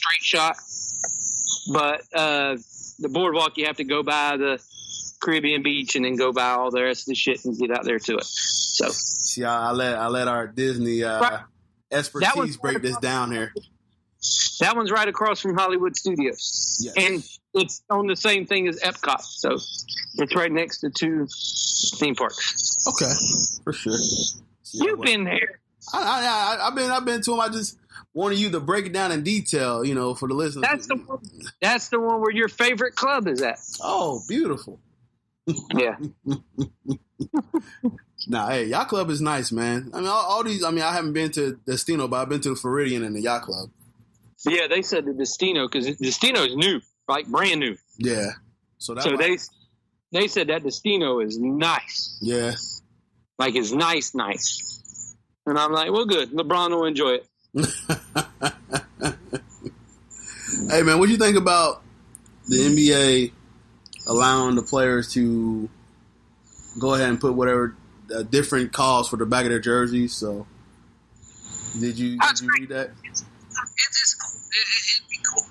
straight shot. But the boardwalk, you have to go by the Caribbean beach and then go by all the rest of the shit and get out there to it. So, see, I let our Disney expertise break this down here. That one's right across from Hollywood Studios. Yes. And it's on the same thing as Epcot. So it's right next to two theme parks. Okay, for sure. You've been there. I've been to them. I just wanted you to break it down in detail, for the listeners. That's the one where your favorite club is at. Oh, beautiful. Yeah. Nah, hey, yacht club is nice, man. I mean, all these. I mean, I haven't been to Destino, but I've been to the Floridian and the yacht club. Yeah, they said the Destino because Destino is new, like brand new. Yeah. So they said that Destino is nice. Yeah. Like it's nice. And I'm like, well, good. LeBron will enjoy it. Hey, man, what do you think about the NBA allowing the players to go ahead and put whatever different calls for the back of their jerseys? So, did you read that? It'd be cool.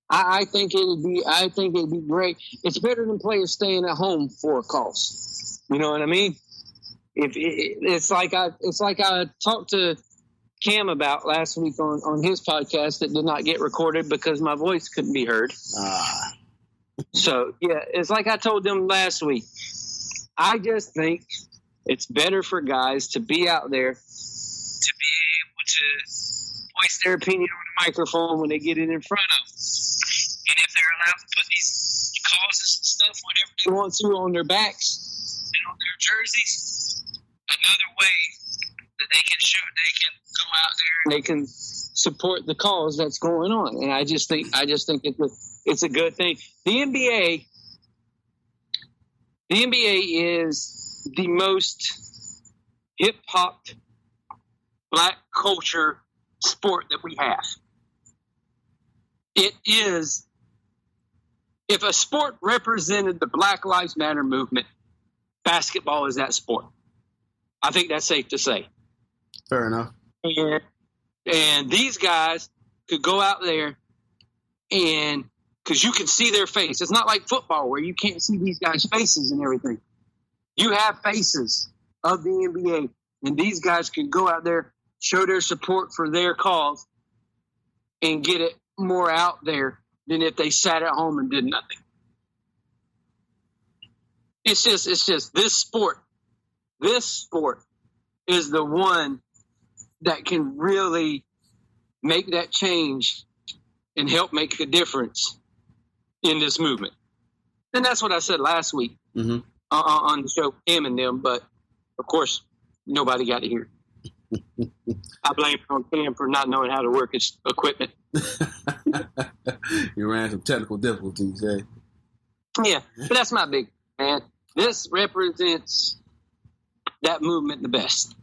I think it'd be great. It's better than players staying at home for calls. You know what I mean? It's like I talked to Cam about last week on his podcast that did not get recorded because my voice couldn't be heard. So yeah, it's like I told them last week. I just think it's better for guys to be out there to be able to voice their opinion on the microphone when they get it in front of them. And if they're allowed to put these causes and stuff, whatever they want to, on their backs and on their jerseys, another way that they can go out there and they can support the cause that's going on. And I just think it's a good thing. The NBA is the most hip-hop black culture sport that we have. It is, if a sport represented the Black Lives Matter movement, basketball is that sport. I think that's safe to say. Fair enough. And these guys could go out there and, because you can see their face. It's not like football where you can't see these guys' faces and everything. You have faces of the NBA, and these guys can go out there, show their support for their cause, and get it more out there than if they sat at home and did nothing. It's just this sport. This sport is the one that can really make that change and help make a difference in this movement. And that's what I said last week on the show, Cam and them, but of course, nobody got to hear it. I blame on Cam for not knowing how to work his equipment. You ran some technical difficulties, eh? Yeah, but that's my big man. This represents that movement the best.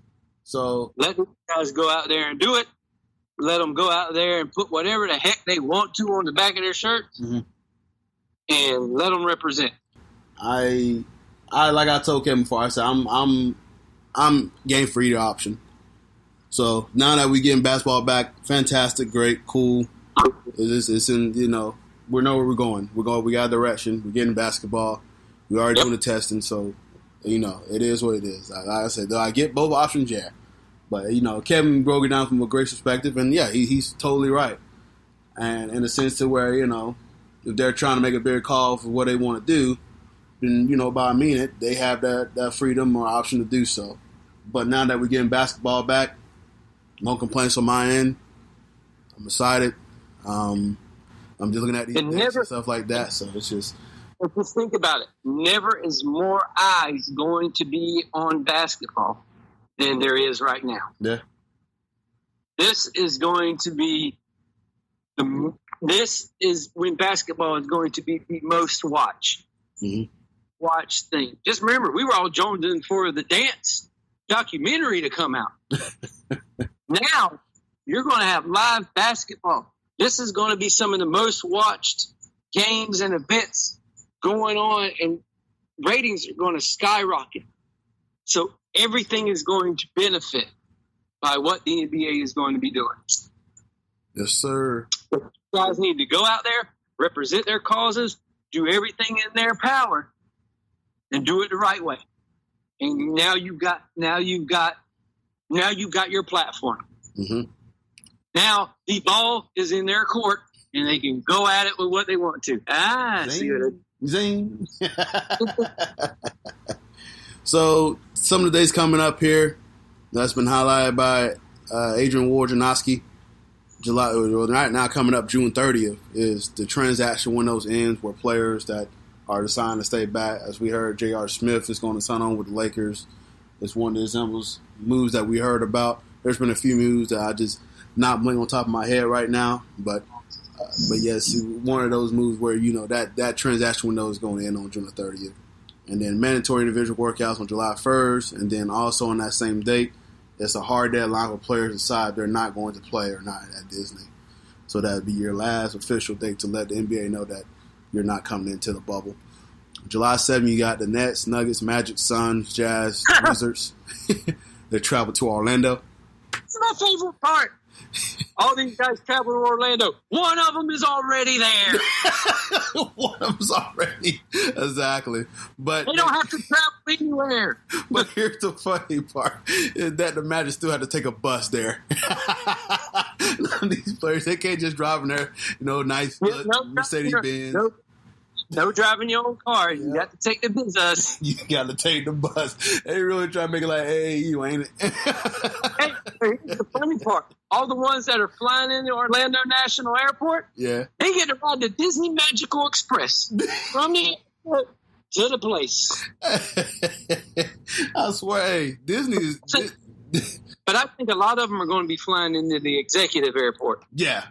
So let the guys go out there and do it. Let them go out there and put whatever the heck they want to on the back of their shirt, and let them represent. I like I told Kevin before. I said I'm game for either option. So now that we getting basketball back, fantastic, great, cool. It's in, we know where we're going. We got a direction. We're getting basketball. We already doing the testing, so it is what it is. Like I said, do I get both options? Yeah. But, Kevin broke it down from a great perspective, and, yeah, he's totally right. And in the sense to where, if they're trying to make a bigger call for what they want to do, then, by a minute, they have that freedom or option to do so. But now that we're getting basketball back, no complaints on my end. I'm excited. I'm just looking at these things and stuff like that, so it's just... Just think about it. Never is more eyes going to be on basketball than there is right now. Yeah. This is going to be this is when basketball is going to be the most watched thing. Just remember, we were all jonesing for the dance documentary to come out. Now you're going to have live basketball. This is going to be some of the most watched games and events going on, and ratings are going to skyrocket. So everything is going to benefit by what the NBA is going to be doing. Yes, sir. guys need to go out there, represent their causes, do everything in their power, and do it the right way. And now you've got your platform. Mm-hmm. Now the ball is in their court, and they can go at it with what they want to. Zing. So some of the days coming up here that's been highlighted by Adrian Wojnarowski. Right now coming up June 30th is the transaction windows ends where players that are deciding to stay back. As we heard, J.R. Smith is going to sign on with the Lakers. It's one of the examples moves that we heard about. There's been a few moves that I just not bling on top of my head right now, but yes, one of those moves where that transaction window is going to end on June 30th, and then mandatory individual workouts on July 1st, and then also on that same date, it's a hard deadline for players to decide they're not going to play or not at Disney. So that would be your last official date to let the NBA know that you're not coming into the bubble. July 7th, you got the Nets, Nuggets, Magic, Suns, Jazz, Wizards. They travel to Orlando. It's my favorite part. All these guys travel to Orlando. One of them is already there. One of them's already. Exactly. But they don't have to travel anywhere. But here's the funny part, is that the Magic still have to take a bus there. These players, they can't just drive in there, nice Mercedes-Benz. No driving your own car. You got to take the bus. You got to take the bus. They really try to make it like, hey, you ain't it. Hey, here's the funny part. All the ones that are flying into Orlando National Airport, they get to ride the Disney Magical Express from the airport to the place. I swear, hey, Disney is... But I think a lot of them are going to be flying into the executive airport. Yeah.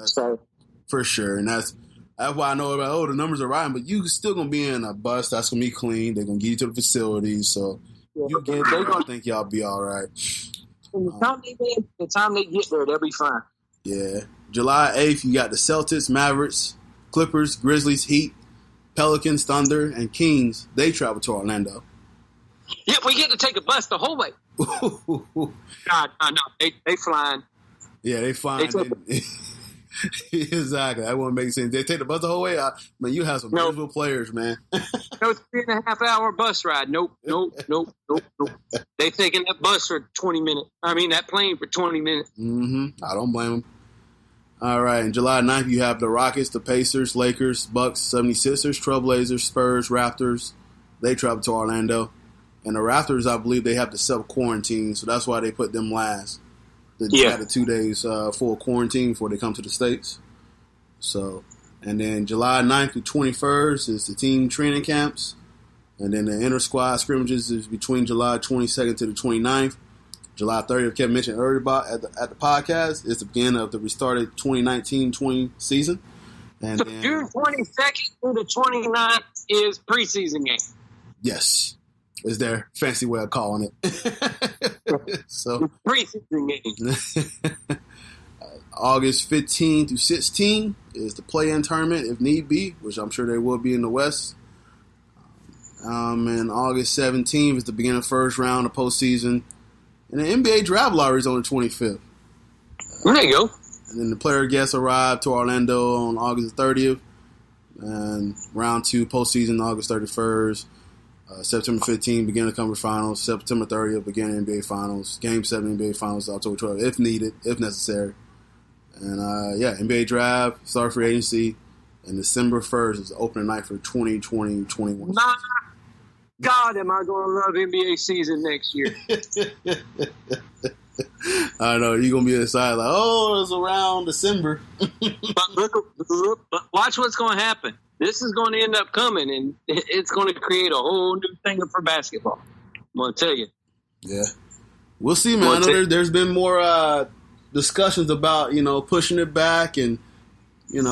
So, for sure, and that's why I know about, the numbers are right, but you still going to be in a bus that's going to be clean. They're going to get you to the facilities, so you get there. I think y'all be all right. The time they get there, they'll be fine. Yeah. July 8th, you got the Celtics, Mavericks, Clippers, Grizzlies, Heat, Pelicans, Thunder, and Kings. They travel to Orlando. Yeah, we get to take a bus the whole way. God, no, they flying. Yeah, they flying. Exactly. That wouldn't make sense. They take the bus the whole way. Man, you have some miserable players, man. No 3.5-hour bus ride. Nope. They taking that bus for 20 minutes. I mean, that plane for 20 minutes. Mm-hmm. I don't blame them. All right. And July 9th, you have the Rockets, the Pacers, Lakers, Bucks, 76ers, Trailblazers, Spurs, Raptors. They travel to Orlando. And the Raptors, I believe they have to self-quarantine, so that's why they put them last. They had the 2 days full quarantine before they come to the States. So, and then July 9th to 21st is the team training camps. And then the inter-squad scrimmages is between July 22nd to the 29th. July 30th, Kevin mentioned earlier about at the podcast, is the beginning of the restarted 2019-20 season. And so then, June 22nd through the 29th is preseason game. Yes. Is their fancy way of calling it. So preseason game. August 15 through 16 is the play-in tournament, if need be, which I'm sure they will be in the West. And August 17th is the beginning of first round of postseason. And the NBA draft lottery is on the 25th. There you go. And then the player guests arrive to Orlando on August 30th. And round 2 postseason August 31st. September 15th, beginning of conference finals. September 30th, beginning NBA finals. Game 7 NBA finals, October 12th, if needed, if necessary. And, NBA draft, start free agency. And December 1st is the opening night for the 2020-21. My God, am I going to love NBA season next year. I know, you're going to be excited like, it's around December. but watch what's going to happen. This is going to end up coming, and it's going to create a whole new thing for basketball. I'm going to tell you. Yeah. We'll see, man. I know there's been more discussions about, pushing it back, and, I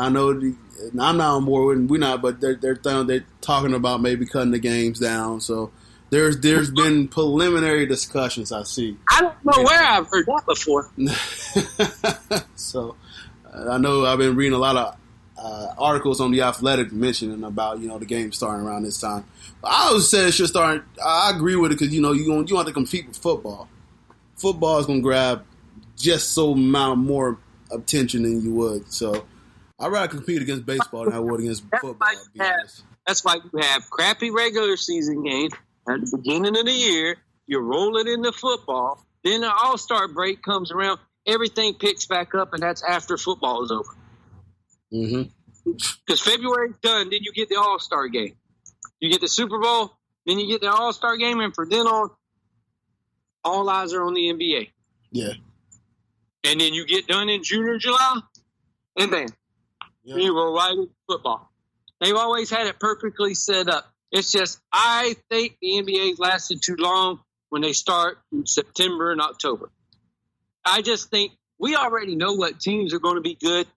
know I'm not on board with it. We're not, but they're talking about maybe cutting the games down. So there's been preliminary discussions, I see. I don't know where I've heard that before. So I know I've been reading a lot of articles on The Athletic mentioning about, the game starting around this time. But I always said it should start. I agree with it because, you have to compete with football. Football is going to grab just so amount more attention than you would. So I'd rather compete against baseball than I would against football. That's why you have crappy regular season games at the beginning of the year. You roll it into football. Then the All-Star break comes around. Everything picks back up, and that's after football is over. Because February's done, then you get the All-Star game. You get the Super Bowl, then you get the All-Star game, and from then on, all eyes are on the NBA. Yeah. And then you get done in June or July, and bam, you roll right into football. They've always had it perfectly set up. It's just, I think the NBA's lasted too long when they start in September and October. I just think we already know what teams are going to be good.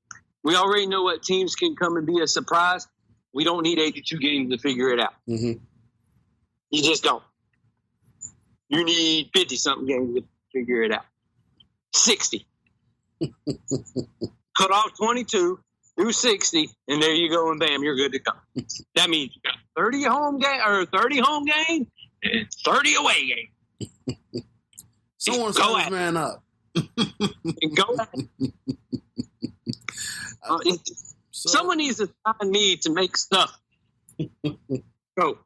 We already know what teams can come and be a surprise. We don't need 82 games to figure it out. You just don't. You need 50-something games to figure it out. 60. Cut off 22. Do 60, and there you go, and bam, you're good to go. That means you got 30 home games and 30 away games. Someone set this man up. And go at it. Someone needs to find me to make stuff. Go.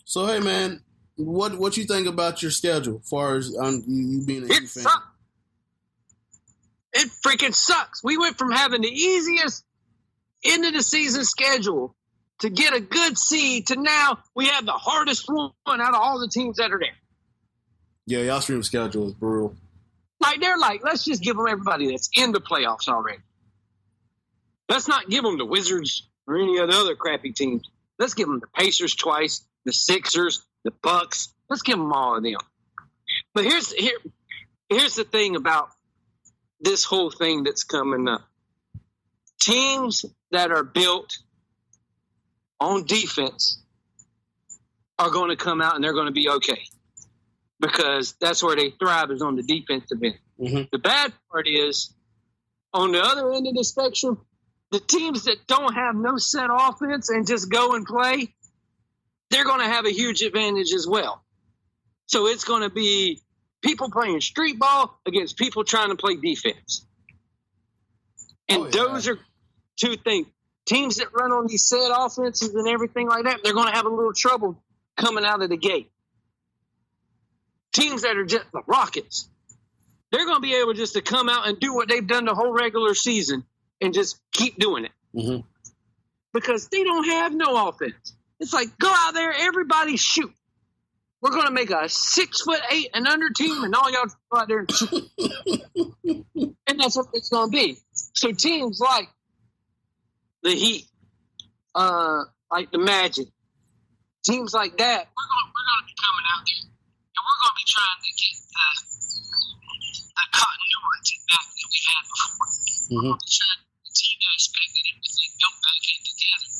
So hey, man, what you think about your schedule? As far as you being a Heat fan? It freaking sucks. We went from having the easiest end of the season schedule to get a good seed to now we have the hardest one out of all the teams that are there. Yeah, y'all stream schedule is brutal. They're let's just give them everybody that's in the playoffs already. Let's not give them the Wizards or any of the other crappy teams. Let's give them the Pacers twice, the Sixers, the Bucks. Let's give them all of them. But here's the thing about this whole thing that's coming up. Teams that are built on defense are going to come out and they're going to be okay because that's where they thrive is on the defensive end. The bad part is on the other end of the spectrum, the teams that don't have no set offense and just go and play, they're going to have a huge advantage as well. So it's going to be people playing street ball against people trying to play defense. And those are two things. Teams that run on these set offenses and everything like that, they're going to have a little trouble coming out of the gate. Teams that are just the Rockets, they're going to be able just to come out and do what they've done the whole regular season and just keep doing it. Because they don't have no offense. It's like, go out there, everybody shoot. We're going to make a 6'8" and under team, and all y'all go out there and shoot. And that's what it's going to be. So teams like the Heat, like the Magic, teams like that, we're going to be coming out there, and we're going to be trying to get the continuity back that we had before. We're going to be trying to get the team aspect and everything built back in together.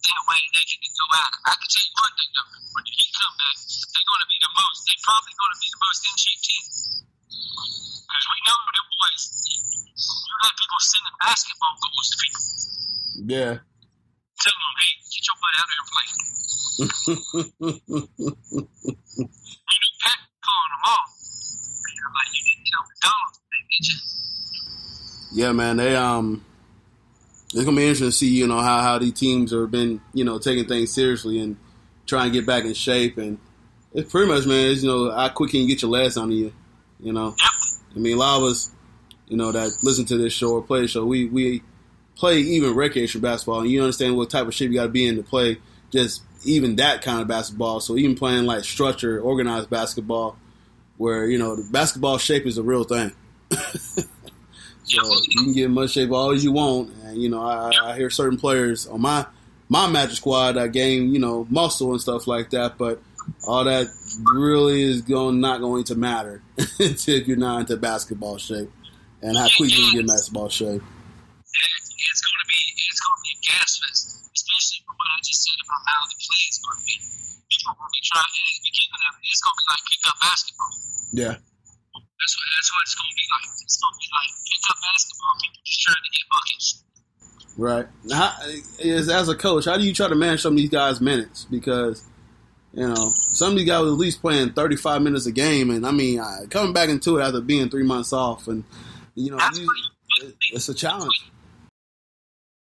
That way they can go out. I can tell you one thing, though. When the Heat come back, they're going to be they're probably going to be the most in-shape team. Because we know them boys, you had people sending basketball goals to people. Yeah. Tell them, hey, get your butt out there and play. Pat calling them off. Like you didn't tell McDonald's, did you? Yeah, man. It's gonna be interesting to see, how these teams have been, taking things seriously and trying to get back in shape. And it's pretty much, man, it's, how quick can you get your legs under you? I mean, a lot of us, that listen to this show or play the show, we play even recreational basketball, and you understand what type of shape you got to be in to play just even that kind of basketball. So even playing like structured, organized basketball, where the basketball shape is a real thing. So you can get in much shape all as you want, and I hear certain players on my Magic squad that gain muscle and stuff like that, but all that really is not going to matter if you're not into basketball shape and how quickly you get in basketball shape. It's going to be a gas fest, especially from what I just said about how the plays are going to be. People will be trying in the beginning of it. It's going to be like pickup basketball. Yeah. That's what it's going to be like. It's going to be like pickup basketball. People just trying to get buckets. Right. As a coach, how do you try to manage some of these guys' minutes? Because some of these guys were at least playing 35 minutes a game, and I mean, coming back into it after being 3 months off, and that's what you it's a challenge.